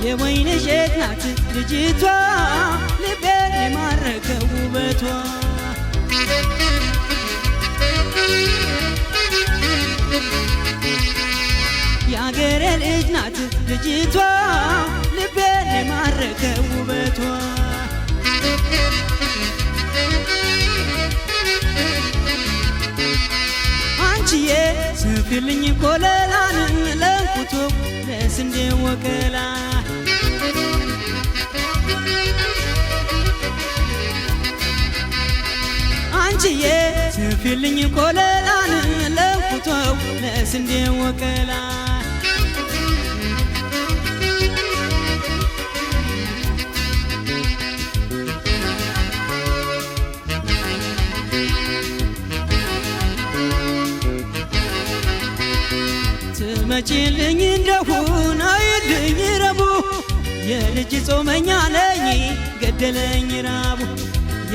የወይን እሸት ናት ልጅቷ ልቤን የማረከው ውበቷ የአገሬ ልጅ ናት ልጅቷ ልቤን የማረከው ውበቷ አንቺዬ ስፊልኝ ኮለላን ለንኩቶ ለስንዴ ወገላ አንቺዬ ስፊልኝ ኮለላን ለንኩቶ ለስንዴ ወገላ ትመጪልኝ እንደሆነ አይልኝ ረቡ የልጅ ጾመኛ ነኝ ገደለኝ ራቡ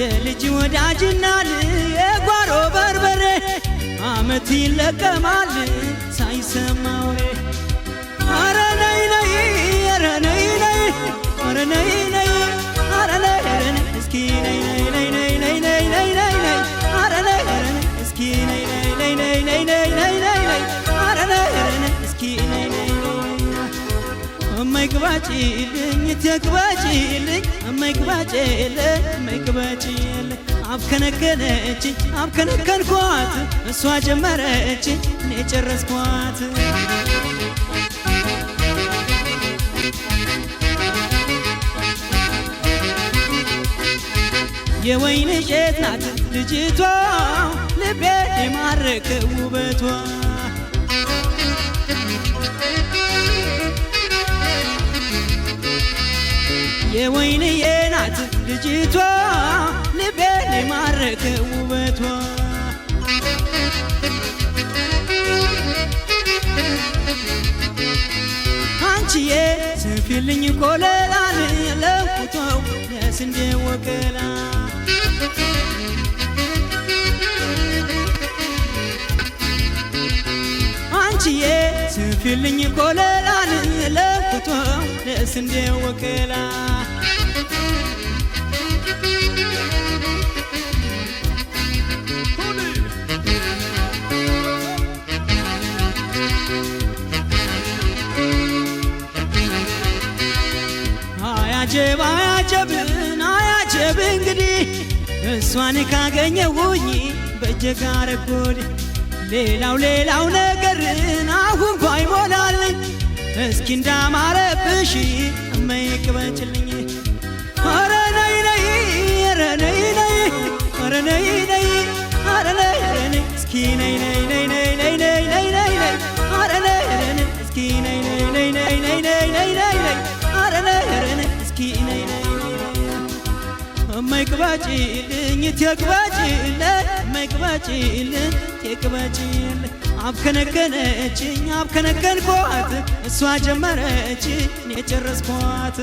የልጅ ወዳጅና የጓሮ በርበሬ አመት ይለቀማል ሳይሰማ ወሬ አረ ነይ ነይ አረ ነይ ነይ አረ ነይ ነይ አረ ነይ ነይ እስኪ ነይ ነይ ነይ ነይ ነይ ነይ ነይ ነይ አረ ነይ ነይ እስኪ ነይ ነይ ነይ ነይ ነይ ነይ ነይ ነይ አረ ነይ ነይ እስኪ ነይ ነይ እማይግባጭልኝ ትግባጭልኝ እማይግባጭልኝ እማይግባጭልኝ አብከነከነችኝ አብከነከንኳት እሷ ጀመረች እኔ ጨረስኳት የወይን እሸት ናት ልጅቷ ልቤን የማረከው ውበቷ የወይንዬ ናት ልጅቷ ልቤን የማረከው ውበቷ አንቺዬ ስፊልኝ ኮለላን ለንኩቶው ለስንዴ ወገላ አንቺዬ ስፊልኝ ኮለላን ለንኩቶው ለስንዴ ወገላ አያጀብ አያጀብን አያጀብ እንግዲህ እሷን ካገኘሁኝ በእጄ ጋር ጎድ ሌላው ነገርን አሁን ባይሞላልኝ እስኪ እንዳማረብሽ እማይቅበጭልኝ አረ ነይ ነይ አረ ነይ ነይ አረ ነይ ነይ አረ ነይ ነይ እስኪ ነይ ነይ ነይ ነይ ነይ ነይ ነይ ነይ ነይ አረ ነይ ነይ እስኪ ነይ ነይ ነይ ነይ ነይ ነይ ነይ ነይ ነይ አረ ነይ ነይ እስኪ ነይ ነይ እማይቅበጭልኝ ትግባጭልኝ እማይቅበጭልኝ ትግባጭልኝ አብከነከነችኝ አብከነከንኳት እሷ ጀመረች እኔ ጨረስኳት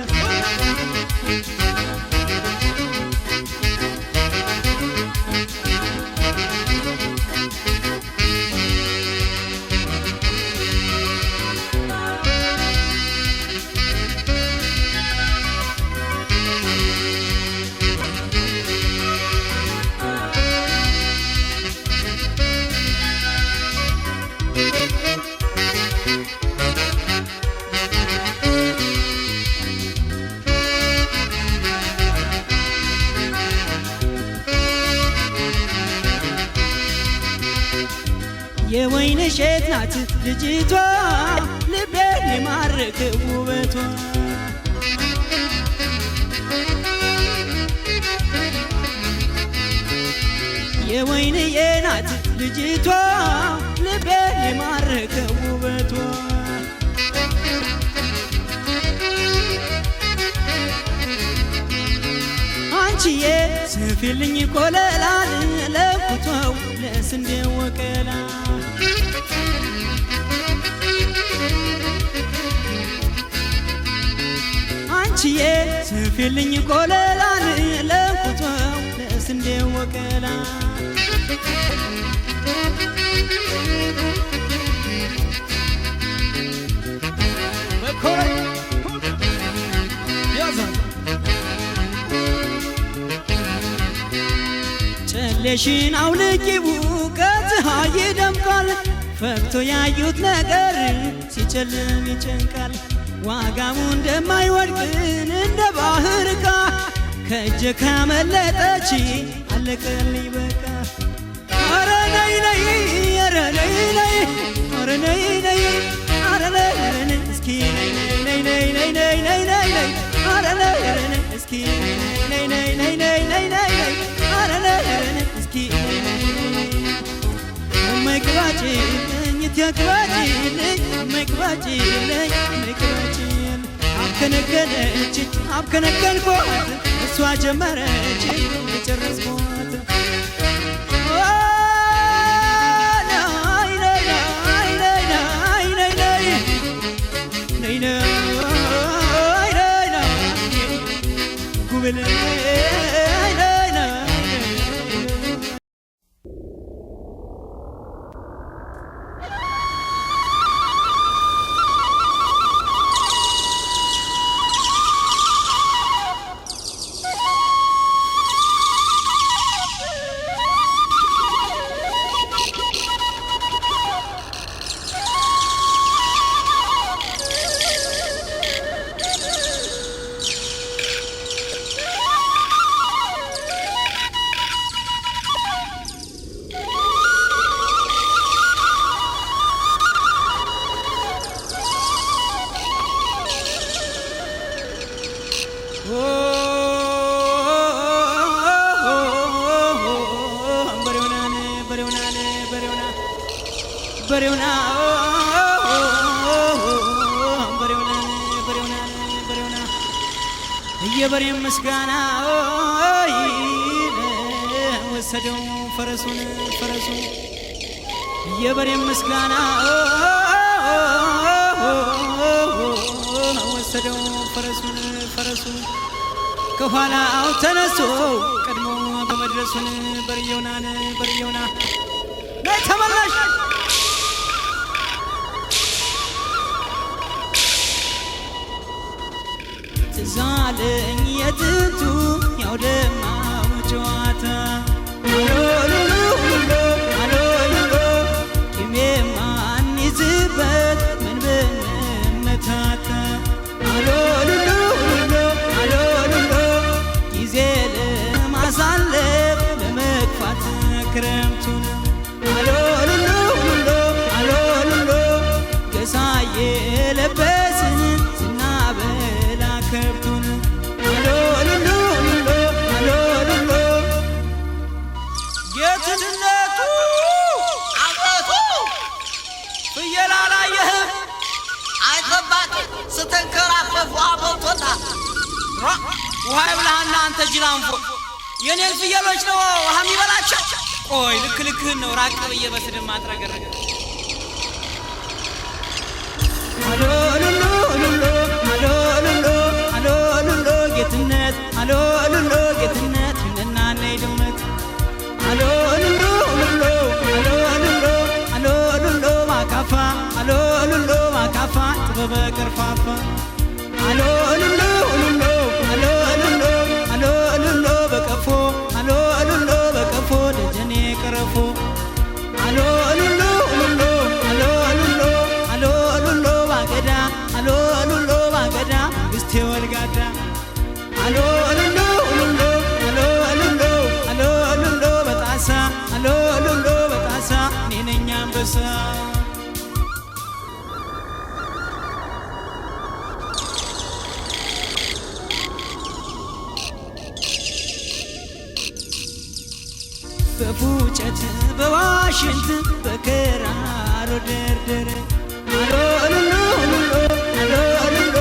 የወይን እሸት ናት ልጅቷ ልቤን የማረከው ውበቷ የወይንዬ ናት ልጅቷ ልቤን የማረከው ውበቷ አንቺዬ ስፊልኝ ኮለላን ለንኩቶው ለስንዴ ወገላ አንቺዬ ስፊልኝ ኮለላን ለንኩቶው ለስንዴ ወገላ በኮረ ጨሌሽን አውልቂው ከፀሐይ ይደምቃል ፈክቶ ያዩት ነገር ሲጨልም ይጨንቃል ዋጋው እንደማይወድቅን እንደ ባህር ዕቃ ከእጄ ካመለጠች አለቀልኝ በቃ አረ ነይ ነይ አረ ነይ ነይ አረ ነይ ነይ አረ ነይ ነይ እስኪ ነይ ነይ ነይ ነይ ነይ ነይ ነይ አረ ነይ ነይ እስኪ ነይ ነይ ነይ ነይ ነይ ነይ ነይ አረ ነይ ነይ እስኪ መግባጭልኝ ትግባጭልኝ መግባጭልኝ መግባጭልኝ አብከነከነች አብከነከንኳት እሷ ጀመረች የጨረስኳት የበሬ ምስጋና ወሰደው ፈረሱን ፈረሱን የበሬ ምስጋና ወሰደው ፈረሱን ፈረሱን ከኋላው ተነስቶ ቀድሞ በመድረሱን በርየውናን በርየውና ነይ ተመላሽ ትዛለኝ የጥንቱ ያውደማው ጨዋታ አሎሉሉ አሎሉሉ ቂም የማንይዝበት ምን ብንመታታ አሎሉሉ አሎሉሉ ጊዜ ለማሳለፍ ለመግፋት ክረምቱን አሎሉሉ አሎሉሉ ገሳዬ ለበስን ስናበላ ከብቱን አሎሉሉ አሎሉሉ ጌትነቱ አባቱ ፍየል አላየህም አይተባት ስተንከራፈፉ አቦቶታ ውሃ ይብላህና አንተ ጅላንፎ የኔን ፍየሎች ነው ውሃ የሚበላቸው ቆይ ልክ ልክህን ነው ራቅ ብዬ በስድብ ማጥረገረገ አሎሉሉ አሎሉሉ አሎሉሉ ጌትነት አሎሉሉ ጌትነት እናና ይድመት አሎሉሉ አሎሉሉ አሎሉሉ ማካፋ አሎሉሉ ማካፋ ጥበበ ቀርፋፋ አሎሉሉ አሎሉሉ አሎሉሉ በቀፎ አሎሉሉ በቀፎ ደጀኔ ቀረፎ አሎሉሉ አሎሉሉ አሎሉሉ ባገዳ አሎሉሉ ባገዳ ግስቴ ወልጋዳ አሎሉሉ አሎሉሉ አሎሉሉ በጣሳ አሎሉሉ በጣሳ እኔ ነኝ አንበሳ በፉጨት በዋሽንት በክራር ደርደር አሎሉሉ አሎሉሉ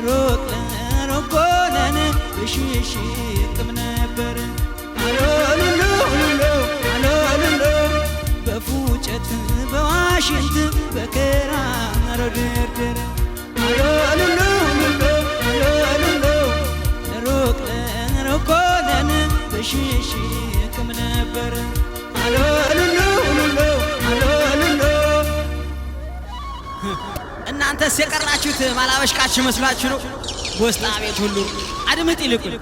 ሩቅ ለሩቅ ሆነን ብሽሽቅም ነበር አሎሉሉ አሎሉሉ በፉጨት በዋሽንት በክራር ደርደር አሎሉሉ አሎሉሉ ሩቅ ለሩቅ ሆነን ብሽሽቅም ነበር አሎሉሉ አሎሉሉ እናንተስ የቀራችሁት ማላበሽቃችሁ መስሏችሁ ነው ጎስጣ ቤት ሁሉ አድምጥ ይልቁን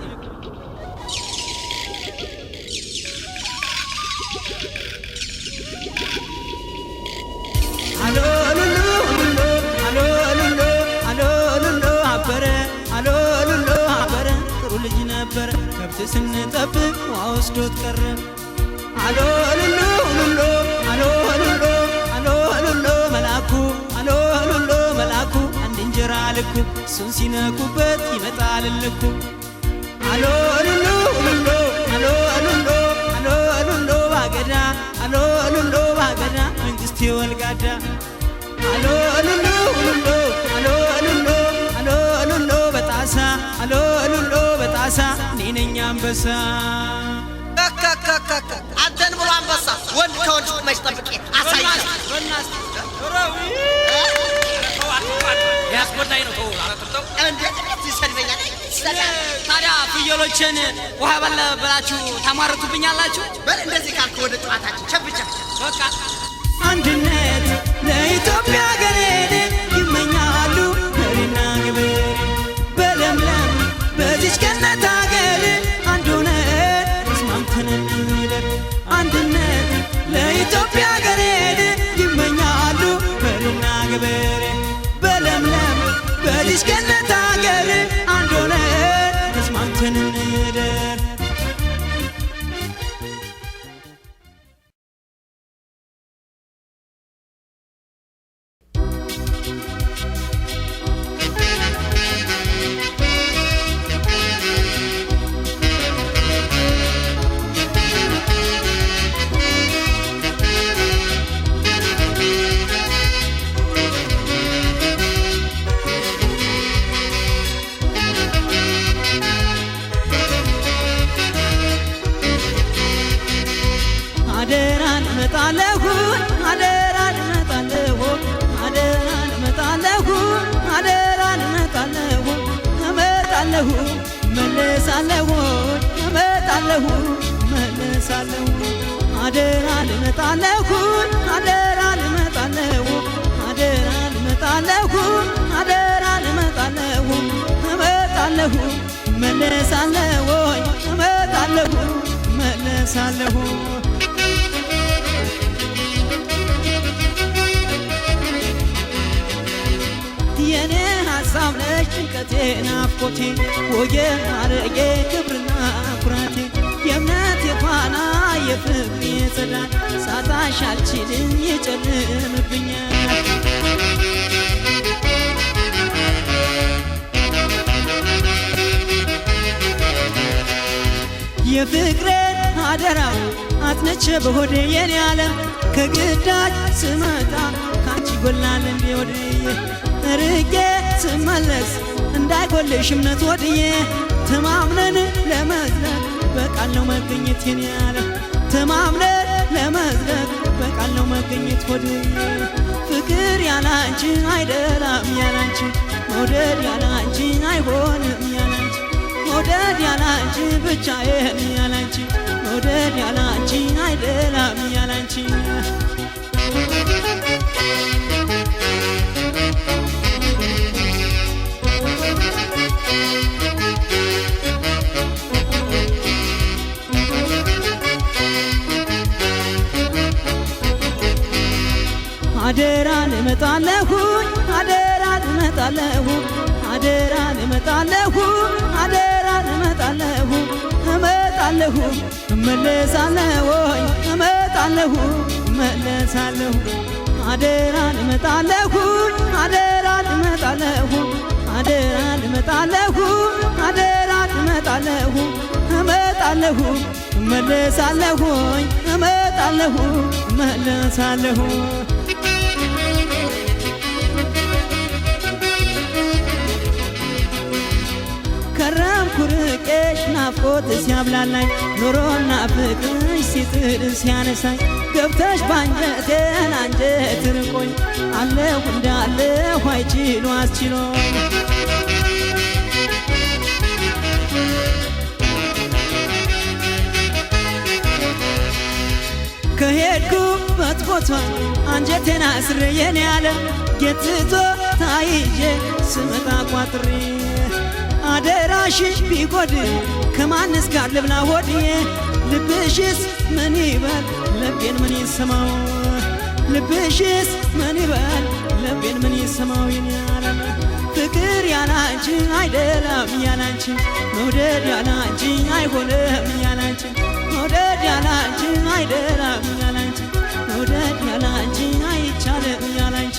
አሎ ሉሉ ሉሉ አሎ ሉሉ አሎ ሉሉ አበረ አሎ ሉሉ አበረ ጥሩ ልጅ ነበረ ከብት ስንጠብቅ ውሃ ወስዶት ቀረ አሎ ሉሉ ሉሉ አሎ ሉሉ አሎ ሉሉ መላኩ አሎ ሉሉ መላኩ አንድ እንጀራ ልኩ እሱን ሲነኩበት ይመጣል ልኩ አሎ ሉሉ ሉሉ አሎ ሉሉ አሎ ሉሉ ባገዳ አሎ ሉሉ ባገዳ መንግስቴ ወልጋዳ አሎ ሉሉ ሉሉ አሎ ሉሉ አሎ ሉሉ በጣሳ አሎ ሉሉ በጣሳ እኔ ነኝ አንበሳ አንተን ብሎ አንበሳ ወንድ ከወንድ መች ጠብቄ አሳይሽ ያስቆጣኝ ነው ተው አላጥተው እንዴት ይሰድበኛል ታዲያ ፍየሎችን ውሃ በላ ብላችሁ ታማርቱብኛላችሁ በል እንደዚህ ካልክ ወደ ጨዋታችን ቸብቻ በቃ አንድነት ለኢትዮጵያ ገሬን ይመኛሉ መሪና ግብር በለምለም በዚች ገነት አገር አንድ ሆነን ተስማምተን እንደር አንድነት ለኢትዮጵያ ገሬን ይመኛሉ መሪና ግብር በለምለም በዚች ገነት አገር አንድ ሆነን ተስማምተን እንደር አደራን መጣለሁ አደራን መጣለሁ አደራን መጣለሁ አደራን መጣለሁ እመጣለሁ መለሳለሁ እመጣለሁ መለሳለሁ አደራን መጣለሁ አደራን መጣለሁ አደራን መጣለሁ አደራን መጣለሁ እመጣለሁ መለሳለሁ እመጣለሁ መለሳለሁ የኔ ሐሳብ ነሽ ጭንቀቴ ናፍቆቴ ወጌ ማረጌ ክብርና ኩራቴ የእምነት የፋና የፍቅር የጸዳል ሳጣሽ አልችልም ይጨልምብኛል የፍቅሬን አደራው አጥነቼ በሆዴ የኔ ዓለም ከግዳጅ ስመጣ ካንቺ ጎላል እንዴ ወድዬ ርቄ ስመለስ እንዳይጎልሽ እምነት ወድዬ ተማምነን ለመዝለቅ በቃል ነው መገኘት የኔ ዓለም ተማምነን ለመዝለቅ በቃል ነው መገኘት ወድዬ ፍቅር ያላንቺ አይደላም ያላንቺ መውደድ ያላንቺ አይሆንም ያላንቺ መውደድ ያላንቺ ብቻዬን ያላንቺ መውደድ ያላንቺ አይደላም ያላንቺ አደራን እመጣለሁ አደራን እመጣለሁ አደራን እመጣለሁ አደራን እመጣለሁ እመጣለሁ እመለሳለሁ እመጣለሁ እመለሳለሁ አደራን እመጣለሁ አደራን እመጣለሁ አደራን እመጣለሁ አደራን እመጣለሁ እመጣለሁ እመለሳለሁ እመጣለሁ እመለሳለሁ ከረምኩ ርቄሽ ናፍቆት ሲያብላላኝ ኑሮና ፍቅርሽ ሲጥል ሲያነሳኝ ገብተሽ ባንጀቴን አንጀት ርቆኝ አለሁ እንዳለሁ አይችሉ አስችሎኝ ከሄድኩበት ቦታ አንጀቴን አስሬ የኔ ዓለም ጌትቶ ታይዤ ስመጣ ቋጥሬ አደራሽ ቢጎድል ከማንስ ጋር ልብላ ሆድዬ ልብሽስ ምን ይበል ልቤን ምን ይሰማው ልብሽስ ምን ይበል ልቤን ምን ይሰማው የኔ ዓለም ፍቅር ያላንቺ አይደለም ያላንቺ መውደድ ያላንቺ አይሆንም ያላንቺ መውደድ ያላንቺ አይደለም ያላንቺ መውደድ ያላንቺ አይቻልም ያላንቺ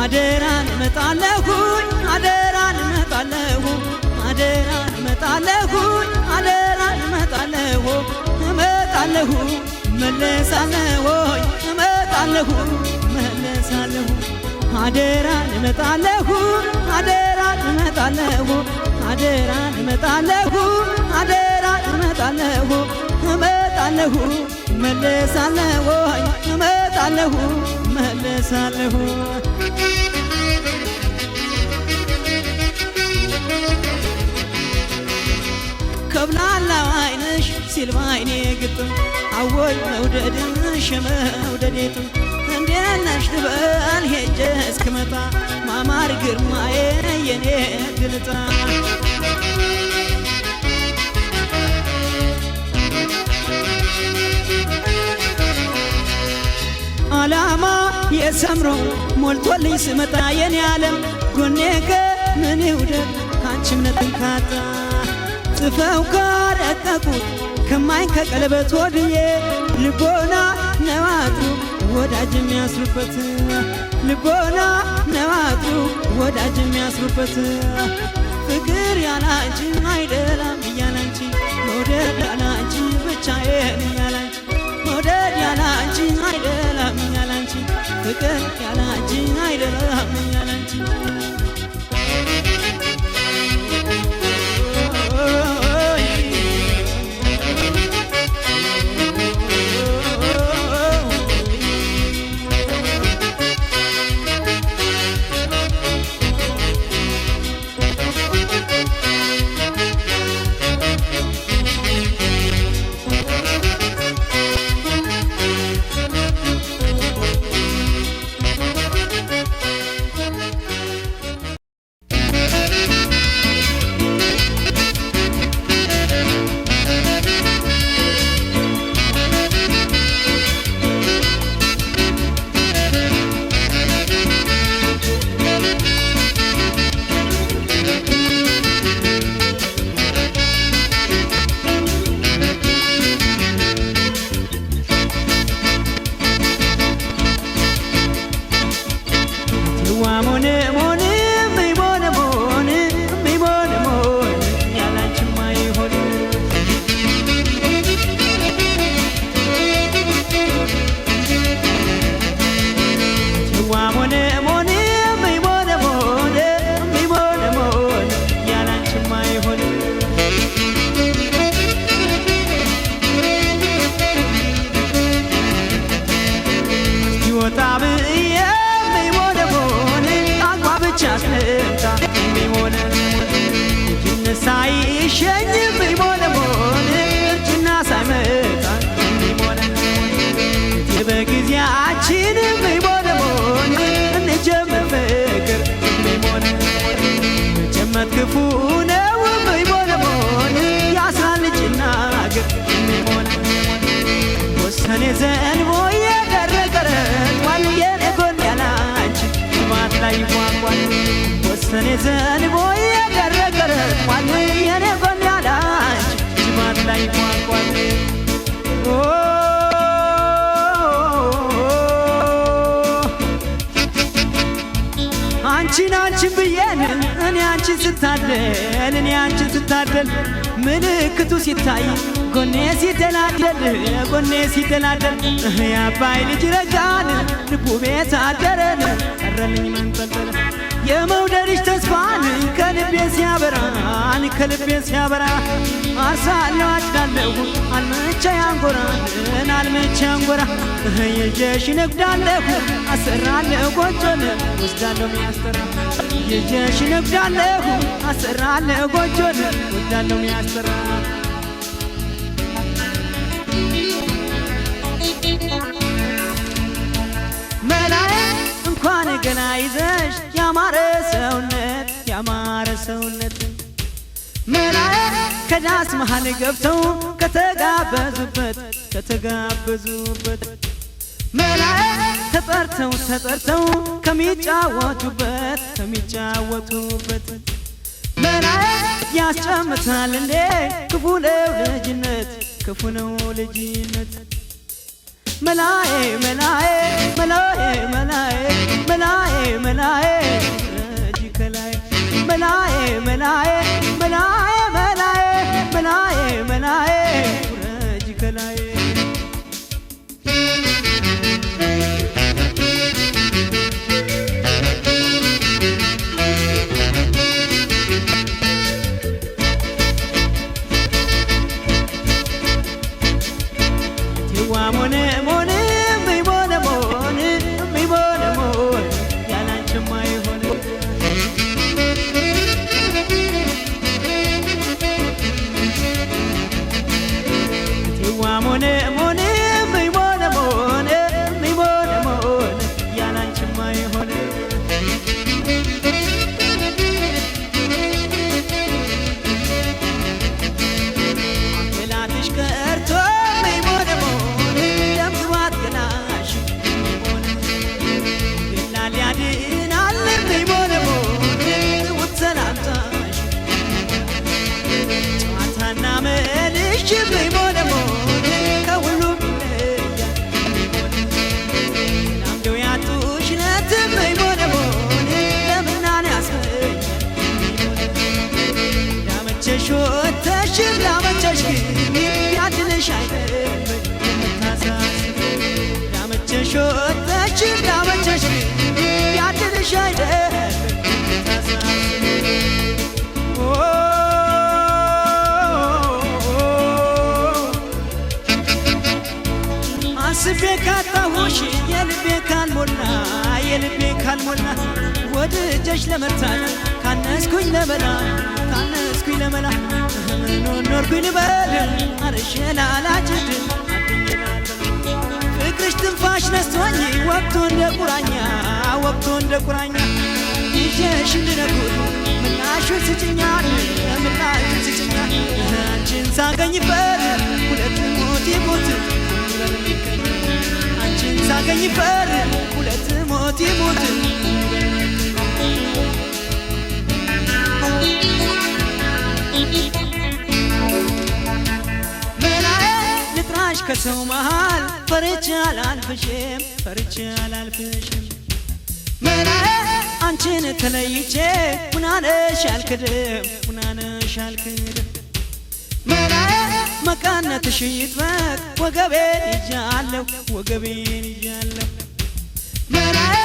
አደራን እመጣለሁኝ አደራን እመጣለሁ አደራን እመጣለሁ አደራን እመጣለሁ እመጣለሁ መለሳለሁ እመጣለሁ መለሳለሁ አደራን እመጣለሁ አደራን እመጣለሁ አደራን እመጣለሁ አደራን እመጣለሁ እመጣለሁ መለሳለሁ እመጣለሁ መለሳለሁ ከብላላው አይንሽ ሲል ባይኔ ግጥም አወይ መውደድሽ መውደዴትም እንዴት ነሽ ልበል ሄጄ እስክመጣ ማማር ግርማዬ የኔ ግልጣ አላማ የሰምሮ ሞልቶልኝ ስመጣ የኔ ዓለም ጎኔ ከምን ይውደድ ካንቺ እምነትን ካጣ ጽፈው ካረቀቁት ከማኝ ከቀለበት ወድዬ ልቦና ነዋጥሩ ወዳጅ የሚያስሩበት ልቦና ነዋጥሩ ወዳጅ የሚያስሩበት ፍቅር ያላንቺ አይደለም እያላንቺ መውደድ ያላንቺ ብቻዬን እያላንቺ መውደድ ያላንቺ አይደለም እያላንቺ ፍቅር ያላንቺ አይደለም እያላንቺ ክፉ ነው ይሞነሞን ያሳልጭና ግር ይሞነ ወሰኔ ዘንቦ የደረቀረት ዋልየኔ ጎን ያላንቺ ማት ላይ ቋንቋን ወሰኔ ዘንቦ የደረቀረት ዋልየኔ ጎን ያላንቺ ማት ላይ ቋንቋን አንቺን ብዬን እኔ አንቺን ስታደል እኔ አንቺን ስታደል ምልክቱ ሲታይ ጎኔ ሲደላደል የአባይ ልጅ ረጋን ልቡ ቤት አደረን ቀረልኝ መንጠልጠል የመውደድሽ ተስፋን ከልቤ ሲያበራ አርሳለሁ አጭዳለሁ አልምቼ አንጎራን አልምቼ አንጎራ ይዤሽ ነግዳለሁ አሰራለሁ ጎጆን ወስዳለሁ ሚያስጠራ ይዤሽ ነግዳለሁ አሰራለሁ ጎጆን ወስዳለሁ ሚያስጠራ መላዬ እንኳን ገና ይዘሽ ያማረ ሰውነት መላዬ ከዳስ መሃል ገብተው ከተጋበዙበት መላዬ ተጠርተው ከሚጫወቱበት መላዬ ያስጨምታል እንዴ ክፉ ነው ልጅነት መላዬ እጅ ከላይ መላዬ ውረጅ ከላይ አስቤ ካጣሁሽ የልቤ ካልሞላ ወድጀሽ ለመርታት ካነስኩኝ ለመላ ኖርኩኝ ልበል አርሼ ላላጭድ ፍቅርሽ ትንፋሽ ነስቶኝ ወቅቱ እንደ ቁራኛ ይዤሽ እንድነጉድ ምላሹን ስጭኛል አንቺን ሳገኝበት ሁለት ሞት ይሞት አንቺን ሳገኝበት ሁለት ሞት ይሞት መላዬ ልጥራሽ ከሰው መሃል ፈርቼ አላልፍሽም መላዬ አንቺን ተለይቼ ምናነሽ አልክድም መላዬ መቃነትሽ ይጥበቅ ወገቤን ይዣለሁ መላዬ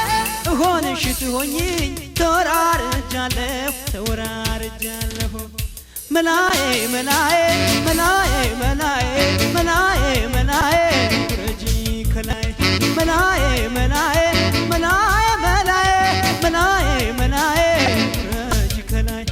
እሆንሽ ትሆኚኝ ተወራርጃለሁ መላዬ ውረጂ ከላይ መላዬ ውረጂ ከላይ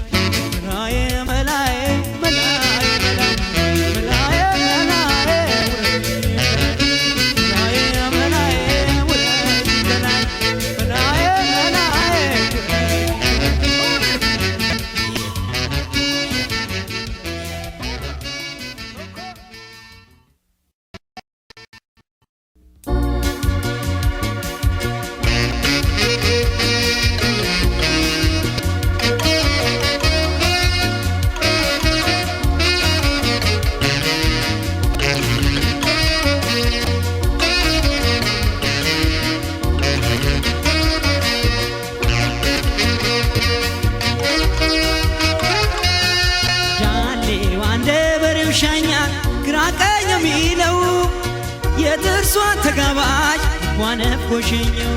የጥርሷን ተጋባዥ ዋነፍኮሽኛው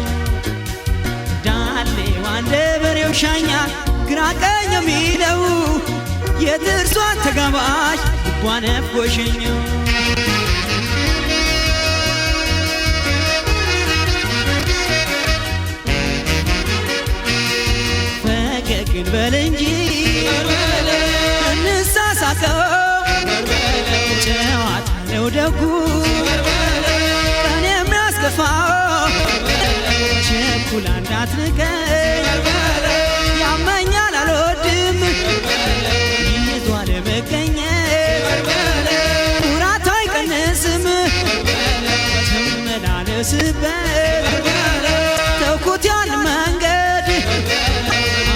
ዳሌው አንደ በሬው ሻኛ ግራ ቀኝ የሚለው የጥርሷን ተጋባዥ ዋነፍኮሽኛው ደጉ ቀን የሚያስከፋው ቸኩላ እንዳትንቀኝ ያመኛል አልወድም ይዟል መገኘት ኩራት አይቀንስም ተመላለስበት ተውኩት ያን መንገድ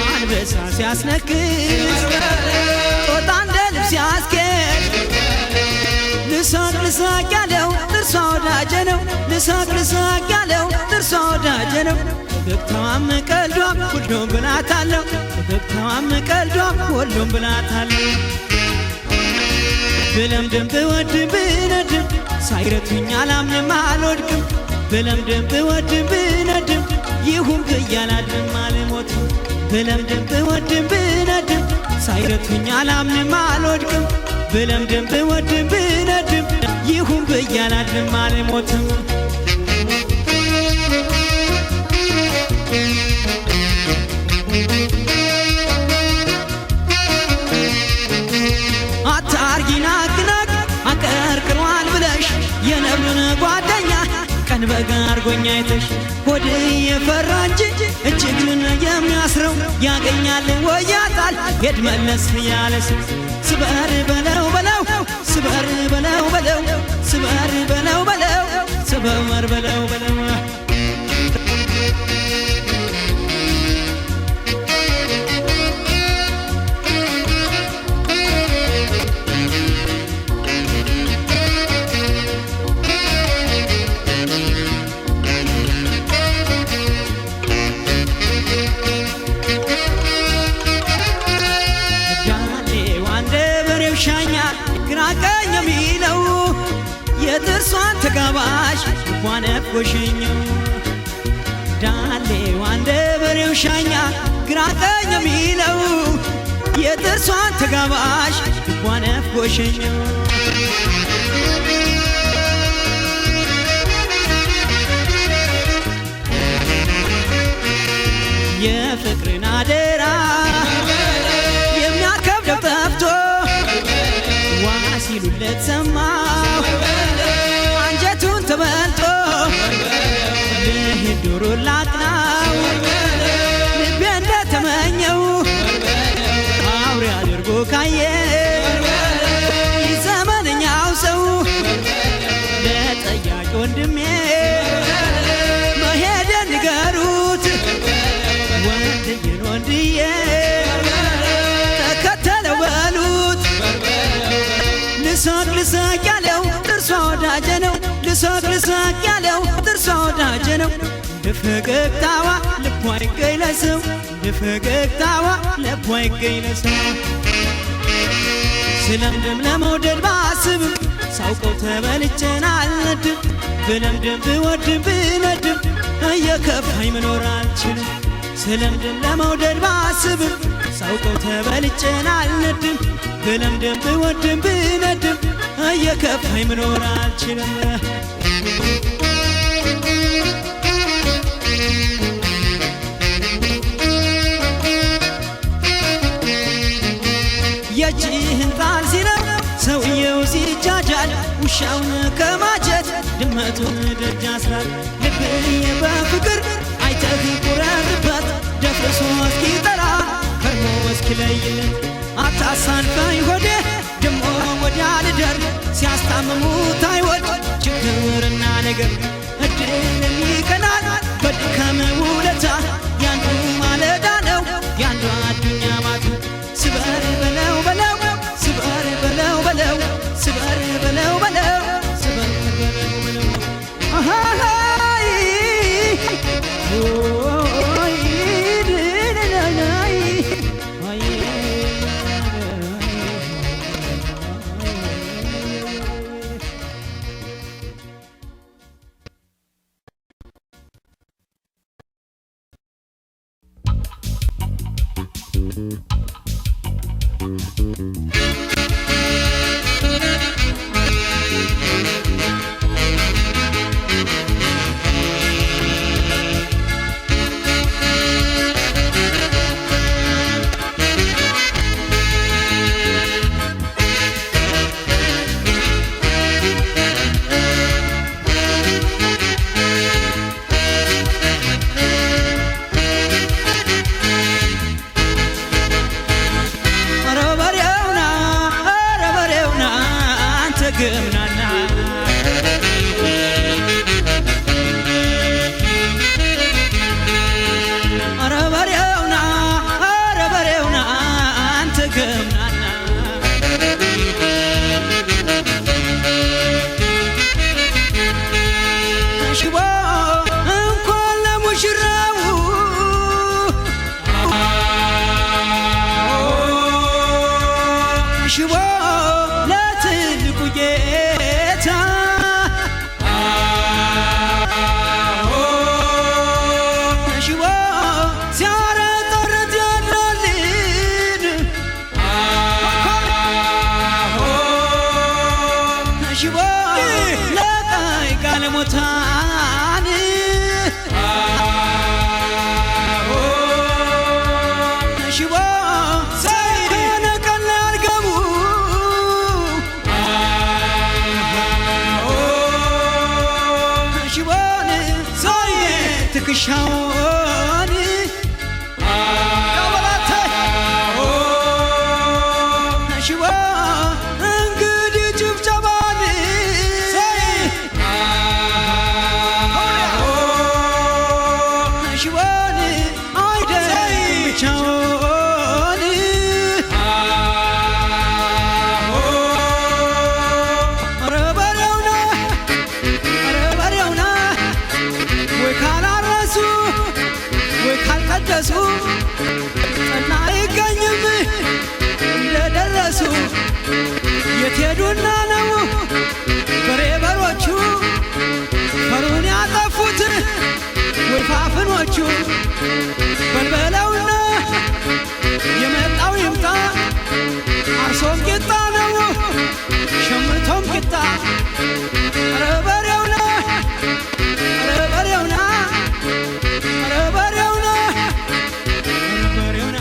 አንበሳ ሲያስነክስ ጦጣ እንደ ልብስ ሲያስኬድ ልሳቅ ልሳቅ ያለው ጥርሷ ወዳጄ ነው ልሳቅ ልሳቅ ያለው ጥርሷ ወዳጄ ነው ፈገግታዋም ቀልዷም ሁሉም ብላታለሁ ፈገግታዋም ቀልዷም ሁሉም ብላታለሁ ብለምድም ብወድም ብነድም ሳይረቱኝ አላምንም አልወድቅም ብለምድም ብወድም ብነድም ይሁን ብዬ አላድርም አልሞትም ብለምድም ብወድም ብነድም ሳይረቱኝ አላምንም አልወድቅም ብለምድም ብወድም ብነድም ይሁን ብዬ አላድርም አልሞትም አታርጊና ግናግ አቀርቅሯል ብለሽ የነብሩን ጓደኛ ቀን በጋ አርጎኛ አይተሽ ሆድ የፈራ እንጂ እጅግልን የሚያስረው ያገኛል ወይ ያጣል ሄድ መለስ ያለ ሰው ስበር በለው በለው ስበር በለው በለው ስበር በለው በለው ስበር በለው በለው ግራቀኝ የሚለው የጥርሷን ተጋባሽ እንኳን ያጎሸኘው ዳሌው አንደ በሬው ሻኛ ግራቀኝ የሚለው የጥርሷን ተጋባሽ እንኳን ያጎሸኘው የፍቅርን አደራ የሚያከብደው ጠፍቶ ሲሉለት ሰማሁ አንጀቱን ተበልቶ ልሄድ ዶሮ ላቅናው ልቤ እንደተመኘው አውሬ አድርጎ ካየ ይዘመነኛው ሰው ለጠያቂ ወንድሜ መሄድን ንገሩት ወንድዬን ወንድዬ ተከተለው በሉት ልሳቅ ልሳቅ ያለው ጥርሷ ወዳጄ ነው ልሳቅ ልሳቅ ያለው ጥርሷ ወዳጄ ነው ለፈገግታዋ ልቧ ይገኝ ለሰው ለፈገግታዋ ልቧ ይገኝ ለሰው ስለምድም ለመውደድ ባስብም ሳውቀው ተበልጬን አልነድም ብለምድም ብወድም ብነድም እየከፋኝ መኖር አልችልም ስለምድም ለመውደድ ባስብም ሳውቀው ተበልጬን አልነድም ብለምድም ብወድም ብነድም እየከፋኝ መኖር አልችልም የእጅህን ጣል ሲለው ሰውየው ሲጃጃል ውሻውን ከማጀት ድመቱን ደጅ አስራል ልብዬ በፍቅር አይተህ ቁረጥበት ደፍርሶ እስኪጠራ ከርሞ እስኪለይልን አታሳንፈኝ ሆዴ ደሞ ወዲያ ልደር ሲያስታምሙት አይወድ ችግርና ነገር እድልን ይቀናል በድካም ውለታ ያንዱ ማለዳ ነው ያንዱ አዱኛ ማታ ስበር በለው በለው ስበር በለው በለው ስበር በለው በለው ስበር በለው በለው አሃይ ኦይ ድናናይ አይ ለቃይ ጋለሞታን ሽቦ ከነቀን አልገቡ ሽቦን ትከሻውን ሽቦ እንግዲህ ጭብጨባን ሽቦን አይደል ብቻውን ኧረ በሬውና ኧረ በሬውና ወይ ካላረሱ ወይ ካልቀደሱ ጠላ አይገኝም እንደደረሱ የት ሄዱና ነው በሬ በሮቹ ፈሩን ያጠፉት ወይ ፋፍኖቹ በልበለውና የመጣው ይምጣ አርሶም ቂጣ ነው ሸምቶም ቂጣ ኧረ በሬውና ኧረ በሬውና ኧረ በሬውና በሬውና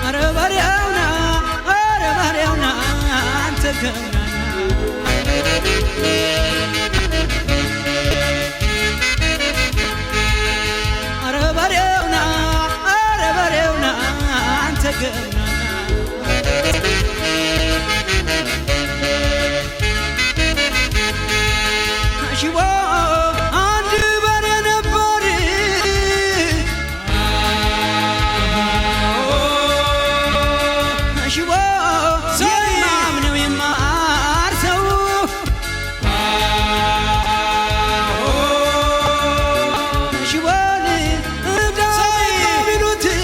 ኧረ በሬውና ኧረ በሬውና አንተ ገናና ኧረ በሬውና ኧረ በሬውና አንተ ገናና ሽቦ አንድ በሬ ነበር ሽቦ የማምነው የማርሰው ሽቦን እንዳይሉትን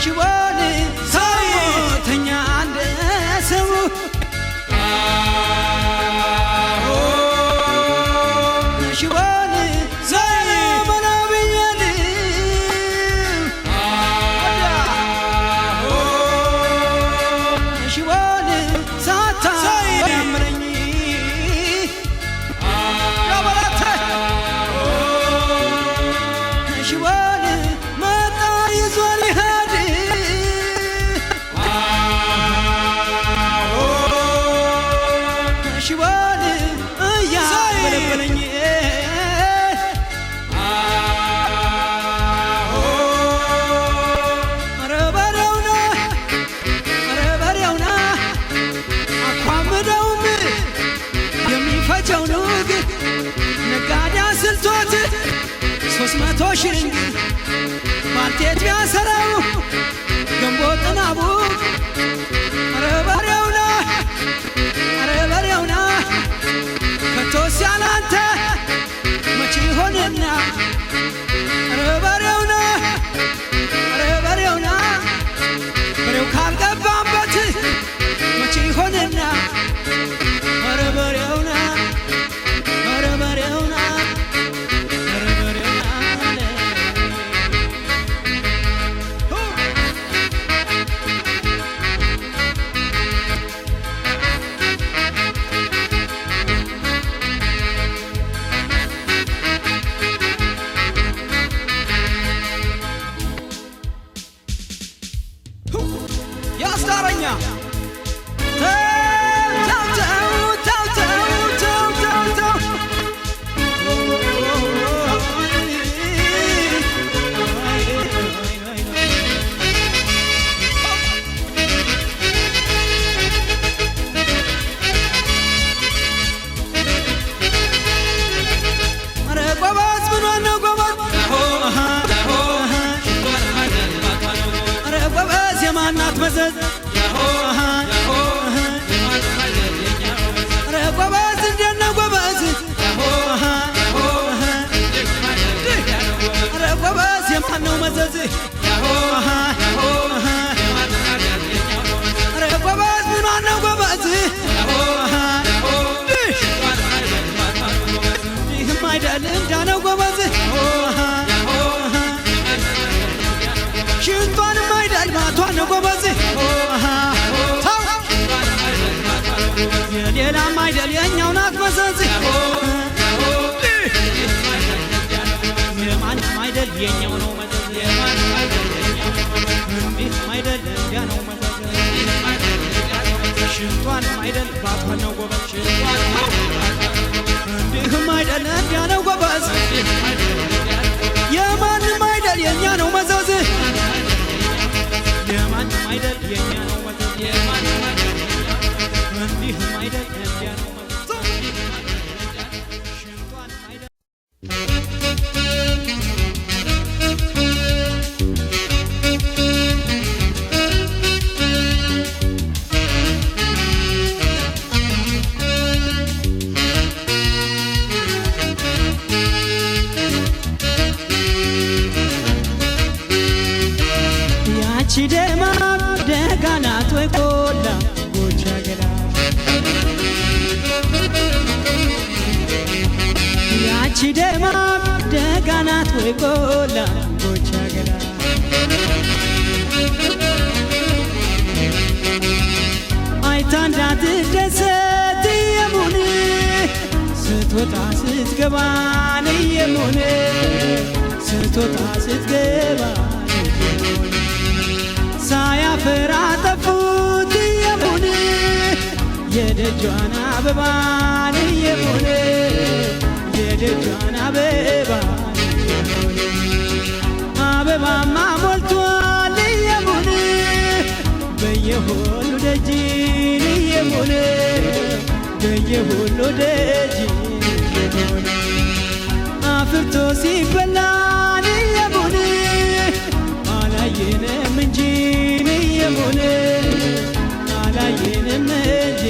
ሽቦን ሳይተኛ እንደ ሰው ሽቦን ዘመናብያን ሽቦን ሳታምረኝ ሽቦን መጣ ይዞን ይሄድ ሽቦን እያበለበለኝ ኧረ በሬውና ኧረ በሬውና አኳምደውም የሚፈጀው ኑግ ነጋዴ አስልቶት 300 ሽልንግ ባልቴት ቢያሰራው ገንቦ ጥናቡ ኧረ በሬውና ኧረ በሬውና ከቶስ ያላንተ መቼ ሆነና ኧረ በሬውና ኧረ በሬውና በሬው ካልገባበት መቼ ሆነና ኧረ በሬውና ኧረ በሬውና ኧረ በሬውና ያስታረኛ የማናት መዘዝ ኧረ ጎበዝ እንደነ ጎበዝ ኧረ ጎበዝ የማነው መዘዝ ኧረ ጎበዝ ምኗን ነው ጎበዝ ይህም አይደል እንዳነው ጎበዝ ሽንቷንም አይደል ማቷን ነው ጎበዝ የሌላም አይደል የኛው ናት መዘዝ የማንም አይደል የኛው ነው መዘዝ የማንም አይደል የኛው እንዲህ አይደል እንዲያ ነው መዘዝ ሽንቷንም አይደል ባቷን ነው ጎበዝ እንዲህም አይደል እንዲያ ነው ጎበዝ የማንም አይደል የኛ ነው መዘዝ የማንም አይደል የኛ ነው መዘዝ የማንም አይደል እንዲህም አይደል እንዲያ ነው መዘዝ ሽንቷንም አይደል ደማ ደጋናት ወይ ቆላ ጎቻ ገላ ያቺ ደማ ደጋናት ወይ ቆላ ጎቻ ገላ አይታ እንዳትደሰት የሙን ስትወጣ ስትገባ የሙን ስትወጣ ስትገባ ሳያፈራ ጠፉት የሙን የደጇን አበባን የሙን የደጇን አበባን አበባማ ሞልቷል የሙን በየሁሉ ደጅን የሙን በየሁሉ ደጅ የሙን አፍርቶ ሲበላን የሙን አላየንም እንጂ የሙን አላየንም እንጂ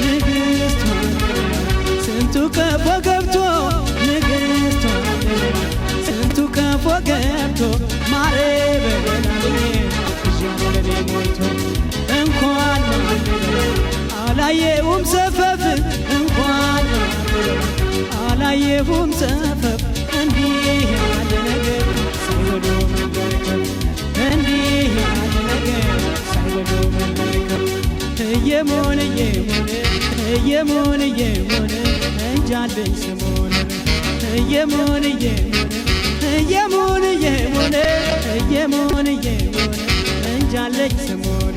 ንግሥቷን ስንቱ ከፎ ገብቶ ንግሥቷን ስንቱ ከፎ ገብቶ ማሬ በገናዬ እዣለሌ ሞልቶ እንኳን አላየሁም ሰፈፍ እንኳን አላየሁም ሰፈፍ እንዲህ ያለ ነገር ሳይወዶ መመልከት እንዲህ ያለ ነገር ሳይወዶ መመልከት እየሞን እየሞን እየሞን እየሞን እንጃለኝ ስሞን እየሞን እየሞን እየሞን እየሞን እየሞን እየሞን እንጃለኝ ስሞን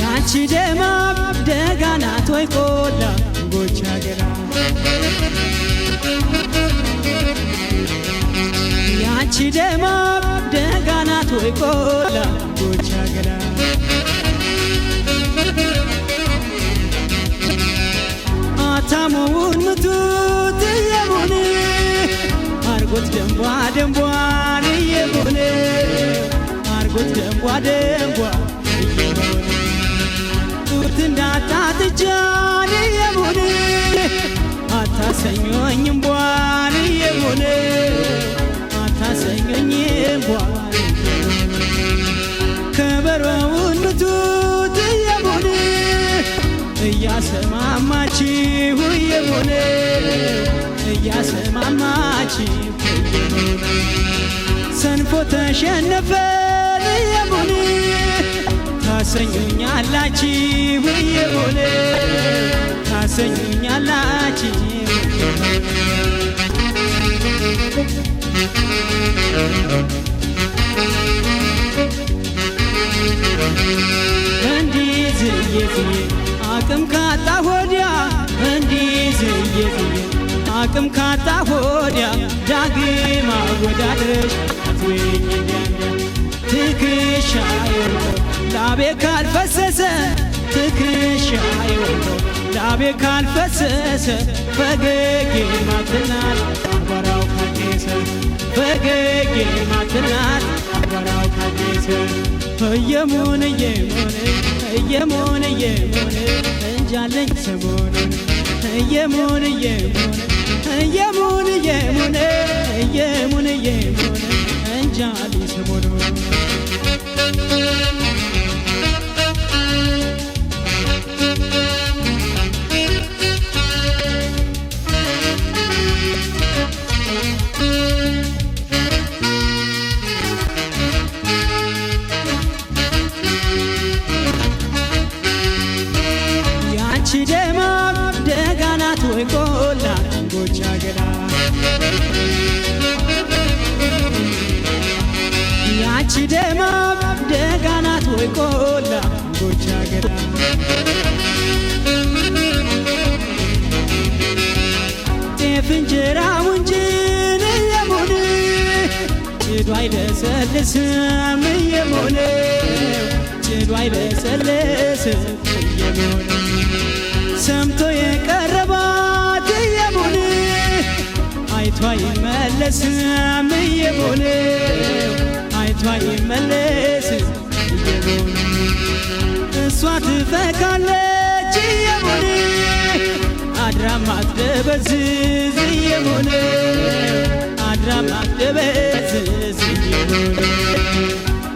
ያቺ ደማ ደጋናት ወይ ቆላ ጎቻ ገላ ያቺ ደማ ደጋናት ወይ ቆላ ጎቻ ገላ አታሞውን ምቱት የሙን አርጎት ደንቧ ደንቧን የሙን አርጎት ደንቧ ደንቧ የሙን ጡት እንዳታትጃን የሙን አታሰኞኝም ቧን የሙን አታሰኞኝም ቧን ከበሮውን ምቱት የሙን እያሰማማችሁ የሙን እያሰማማችሁ የሙን ሰንፎ ተሸነፈን የሙን ታሰኙኛላችሁ የሙን ታሰኙኛላችሁ እንዲህ ዝዬ ዝዬ አቅም ካጣ ሆዲያ እንዲህ ዝዬ ዝዬ አቅም ካጣ ሆዲያ ዳግም አወዳድረሽ አትወኝ እንዲያ ትከሻዬ ላቤ ካልፈሰሰ ትከሻዬ ትከሻዬ ወርዶ ላቤ ካልፈሰሰ ፈገግ የማትናት አቧራው ካልጤሰ ፈገግ የማትናት አቧራው ካልጤሰ እየሙን እንጃለኝ ሰሞኑን እየሙን እንጃለኝ ሰሞኑን ደጋናት ወይ ቆላ ጎቻ ገዳ ያቺ ደማም ደጋናት ወይ ቆላ ጎቻ ገዳ ጤፍ እንጀራው እንጂ የሙን ጭዱ አይለሰልስም የሙን ጭዱ አይለሰልስም የሙን ሰምቶ የቀረባት የሙን አይቷ ይመለስም የሙን አይቷ ይመለስም የሙን እሷ ትፈካለች የሙን አድራም አትደበዝዝ የሙን አድራም አትደበዝዝ የሙን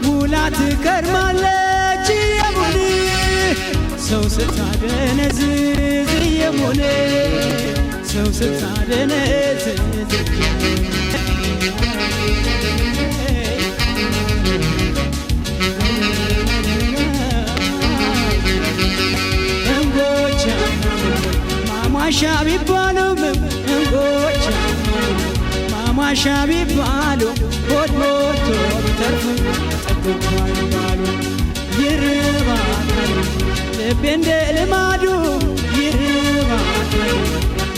ውላ ትከርማለች የሙን ሰው ስታደነዝዝ የሙን ሰው ስታደነዝዝ እንጎቻ ማሟሻ ቢባሉም እንጎቻ ማሟሻ ቢባሉ ሆድ ሞልቶ ቢተርፍም ጠግቧ ይባሉ ይርባታል ልቤ እንደ ልማዱ ይርባታል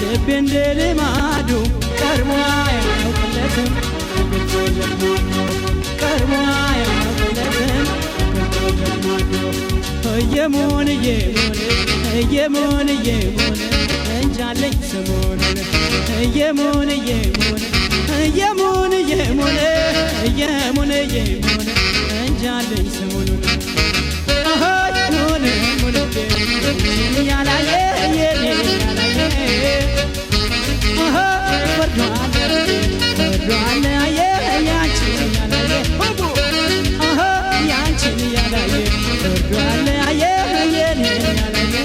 ልቤ እንደ ልማዱ ቀርሞ አያውቅለትም ቀርሞ አያውቅለትም እየሙን እንጃለኝ ሰሞኑን እየሙን እንጃለኝ ሰሞኑን ያላየ ወርዷል ያየ ያንቺን ያላየ ወርዷል ያየ የኔን ያላየ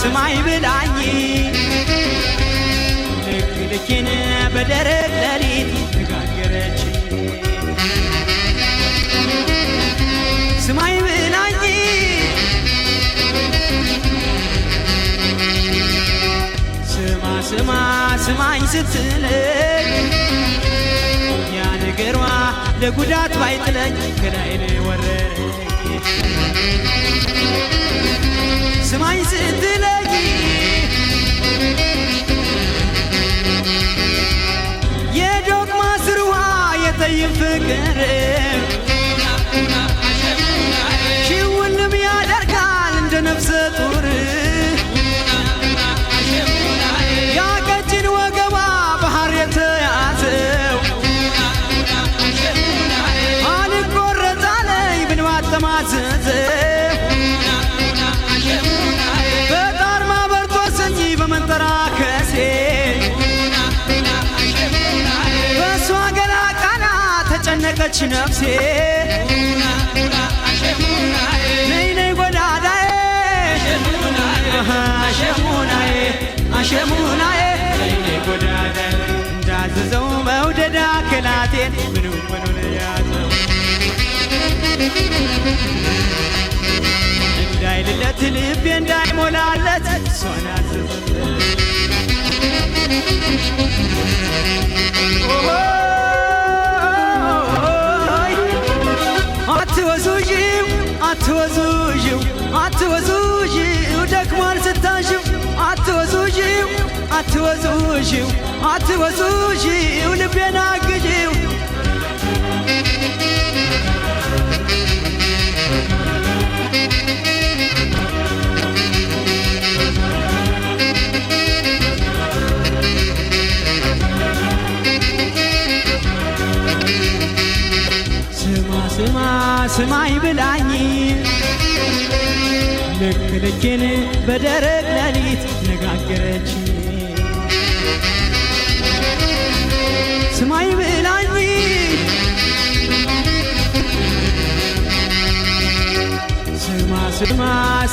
ስማይ ብላኝ ልክ ልኬን በደረቅ ሌሊት ተጋገረች ስማይ ብላኝ ስማኝ ስትለኝ ያ ነገሯ ለጉዳት ባይጥለኝ ከላይን ወረረኝ ስማኝ ስትለኝ የዶግ ማስርዋ የጠይም ፍቅር ሽውልም ያደርጋል እንደ ነፍሰ ጡር ያቀጭን ወገቧ ባህር የተያዘው አልቆረጣለኝ ብንባት ተማዘዘው በመንጠራከሴ በሷ ገላ ቃና ተጨነቀች ነፍሴ ነይ ነይ ጎዳዳዬ አሸሙናዬ ነይ ነይ ጎዳዳዬ እንዳዘዘው መውደዳ ከላቴን ምኑን ያዘው እንዳይልለት ልቤ እንዳይሞላለት እሷን አዘዘለት አትወዙዥው አትወዙዥው አትወዙዥው ደክሟል ስታዥው አትወዙዥው አትወዙዥው አትወዙዥው ልቤን አግዢው ስማይ ብላኝ ልክ ልኬን በደረቅ ሌሊት ነጋገረች ስማይ ብላኝ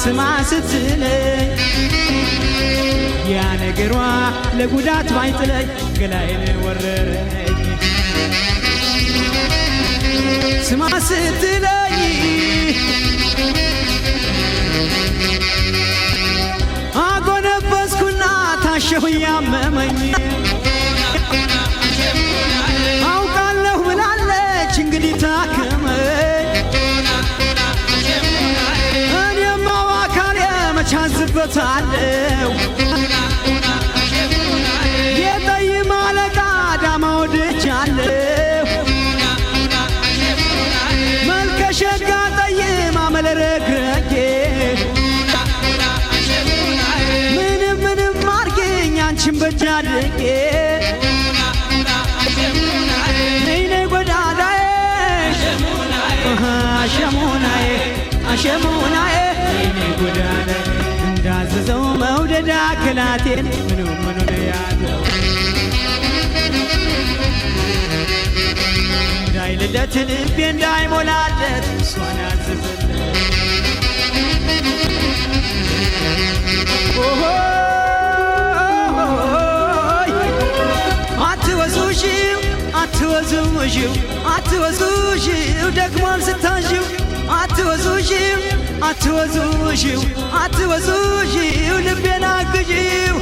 ስማ ስትለኝ ያ ነገሯ ለጉዳት ባይጥለኝ ገላዬን ወረረኝ ስማ ስትለኝ አጎነበስኩና ታሸሁ ያመመኝ አውቃለሁ ብላለች እንግዲህ ታከመኝ እኔማ አካሌ መቻዝበታለሁ የጠይም አለቃ ዳማ ወድጃለሁ ሸጋ ጠይም አመለረግረጌ ምንም አርጌኝ አንቺን በእጅ አድርጌ ነይ ጎዳዳዬ አሸሙናዬ አሸሙናዬ ነይ ጎዳዳዬ እንዳዘዘው መውደድ አክላቴን ምኑን ያዘው እንዳይልለት ልቤ እንዳይሞላለት እሷን አዘዘለት አትወዙዥው አትወዙዥው አትወዙዥው ደክሟል ስታዥው አትወዙዥው አትወዙዥው አትወዙዥው ልቤን አግዢው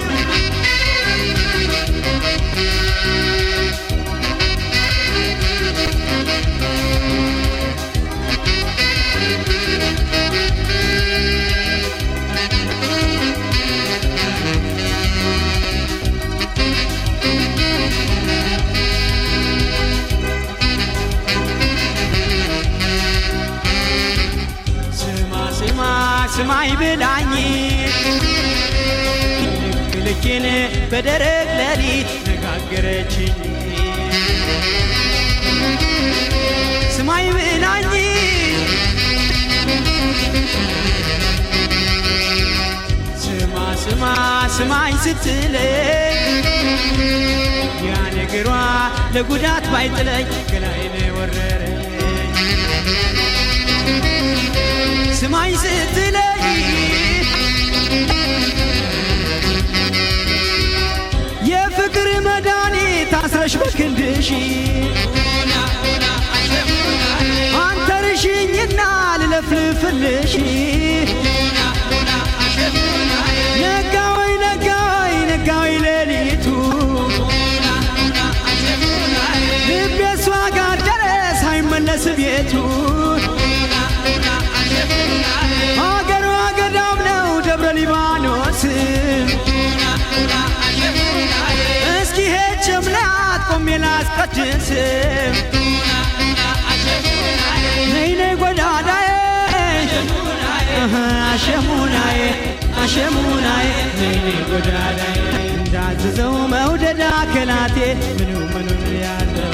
ስማይ ብላኝ ልኬን በደረቅ ሌሊት ነጋገረችኝ ስማይ ብላኝ ስማኝ ስትለኝ ያ ነገሯ ለጉዳት ባይጥለኝ ገላዬን ወረረኝ ስማኝ ስትለኝ የፍቅር መድኃኒት አስረሽ በክንድሽ አንተ ርሽኝና ልለፍልፍልሽ ነጋወይ ሌሊቱ ልቤ እሷ ጋር ደረስ አይመለስ ቤቱ አገሯ ገዳም ነው ደብረ ሊባኖስ እስኪ ሄጄም ላት ቆሜ ላስቀድስ ነይ ጎዳዳዬ አሸሙናዬ አሸሙናዬ ነይ ጎዳዳዬ እንዳዘዘው መውደድ አክላቴ ምኑን ያዘው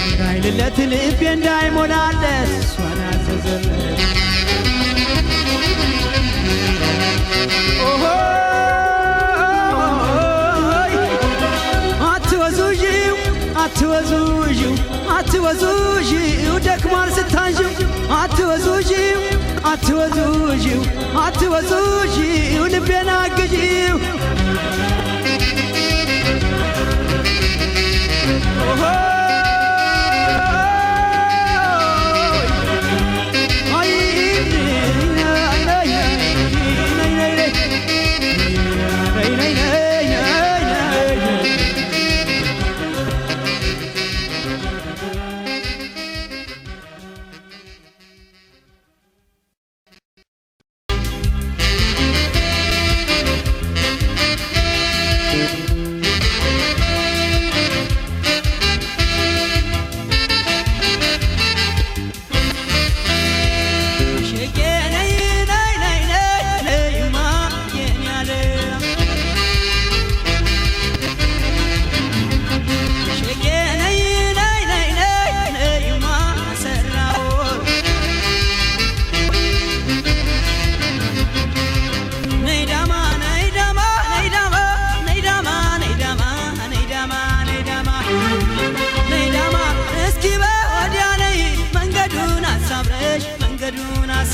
እንዳይልለት ልቤ እንዳይሞላለት እሷን አዘዘለት አትወዙዥው አትወዙዥው አትወዙዥው ደክሟል ስታዥው አትወዙዥው አትወዙዥው አትወዙዥው ልቤን አግዢው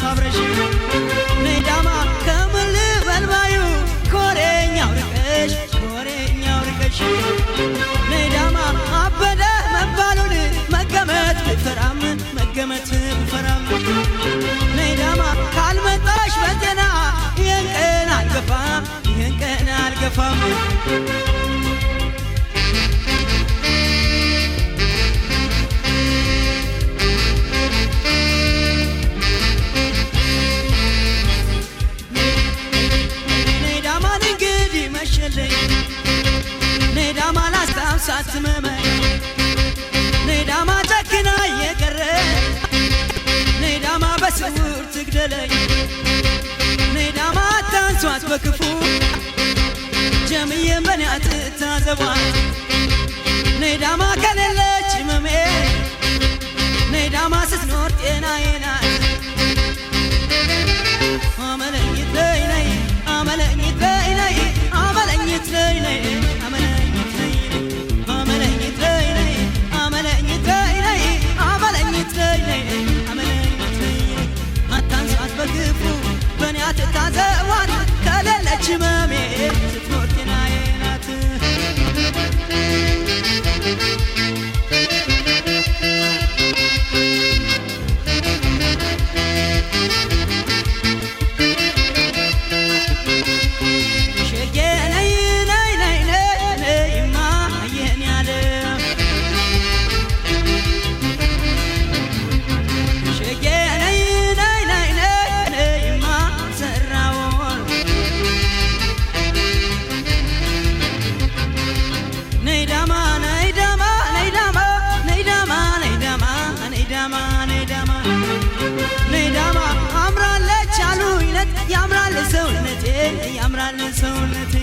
አብረሽ ነይዳማ ከምን ልበልባዩ ኮሬኛው ርቀሽ ነይዳማ አበደ መባሉን መገመት ብፈራም ነይዳማ ካልመጣሽ በጤና ይህን ቀን አልገፋም ነይዳማን እንግዲህ መሸለኝ ነይዳማ ላስታውሳት መመኝ ነይዳማ ጨክና የቀረ ነይዳማ በስውር ትግደለኝ ነይዳማ አታንሷት በክፉ ጀምዬን በኔ አትታዘቧት ነይዳማ ከሌለች መሜ ነይዳማ ስትኖር ጤናዬ ናት አመለኝት ለይ ነይ አመለኝት ለይ ነይ አመለኝት ለይ ነይ አመለኝት ለይ አመለኝት ለይ ነይ አመለኝት ለይ ነይ አመለኝት ለይ ነይ አመለኝት ለይ አታንሷት በክፉ በኔ አትታዘቧት ከሌለች መሜ ስትኖር ጤናዬ ናት ሰውነቴ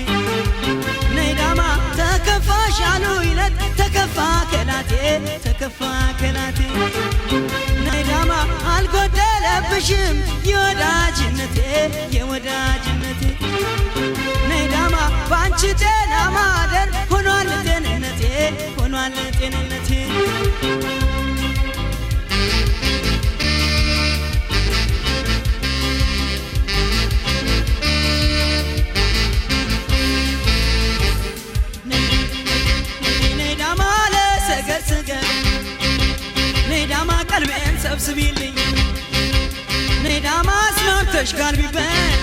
ነይዳማ ተከፋሽ አሉኝለት ተከፋ ከላቴ ነይዳማ አልጎደለብሽም የወዳጅነቴ ነይዳማ ባንቺ ጤና ማደር ሆኗል ጤንነቴ ነይዳማ ቀልቤን ሰብስቢልኝ ነይዳማ አስማምተሽ ጋልቢበን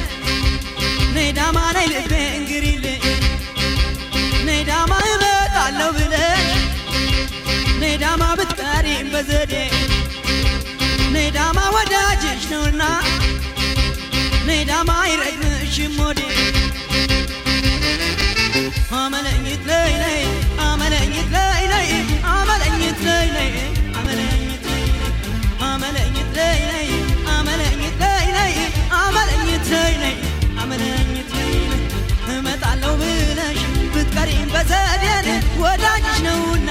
ነይዳማ ነይ ልቤን ግሪልኝ ነይዳማ እመጣለሁ ብለሽ ነይዳማ ብትቀሪም በዘዴ ነይዳማ ወዳጅሽ ነውና ነይዳማ አይረግምሽም ሆዴ አመለኝት ለይ ነይ አመለኝት ለይ ነይ አመለኝት ለይ ነይ አመለኝት ለይ ነይ አመለኝት ለይ ነይ አመለኝት ለይ ነይ አመለኝት ለይ ነይ እመጣለሁ ብለሽ ብትቀሪም በዘዴን ወዳጅሽ ነውና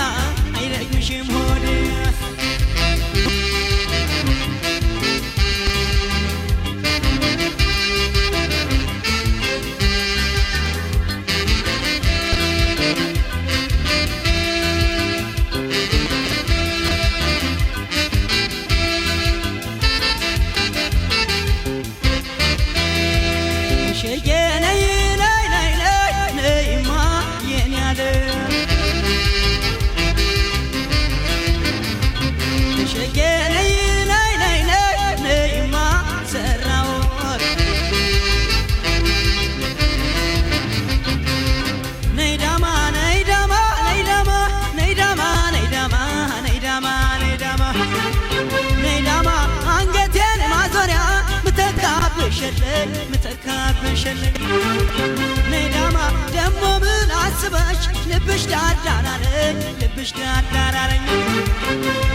አይረግምሽም ሆዴ ምተካብሸለኝ ነይዳማ ደሞ ምን አስበሽ ልብሽ ዳዳራረኝ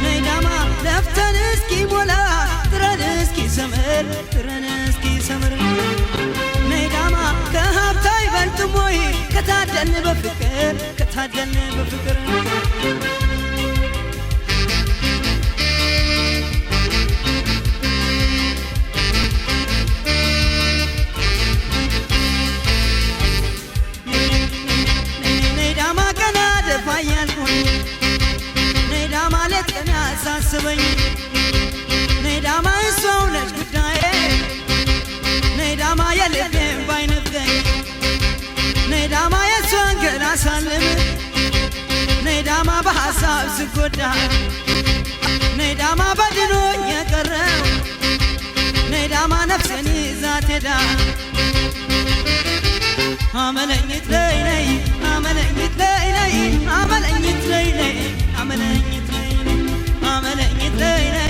ነይዳማ ለፍተን እስኪ ሞላ ጥረን እስኪ ሰምር ነይዳማ ከሀብታ ይበልጥም ወይ ከታደልን በፍቅር ነይዳማ ሌት ቀን ያሳስበኝ ነይዳማ እሷው ነች ጉዳዬ ላሳልም ነይዳማ በሐሳብ ስጎዳ ነይዳማ በድኖኝ የቀረው ነይዳማ ነፍሴን ይዛት ሄዳ አመለኝት ላይ ነይ አመለኝት ላይ ነይ አመለኝት ላይ ነይ አመለኝት ላይ ነይ አመለኝት ላይ ነይ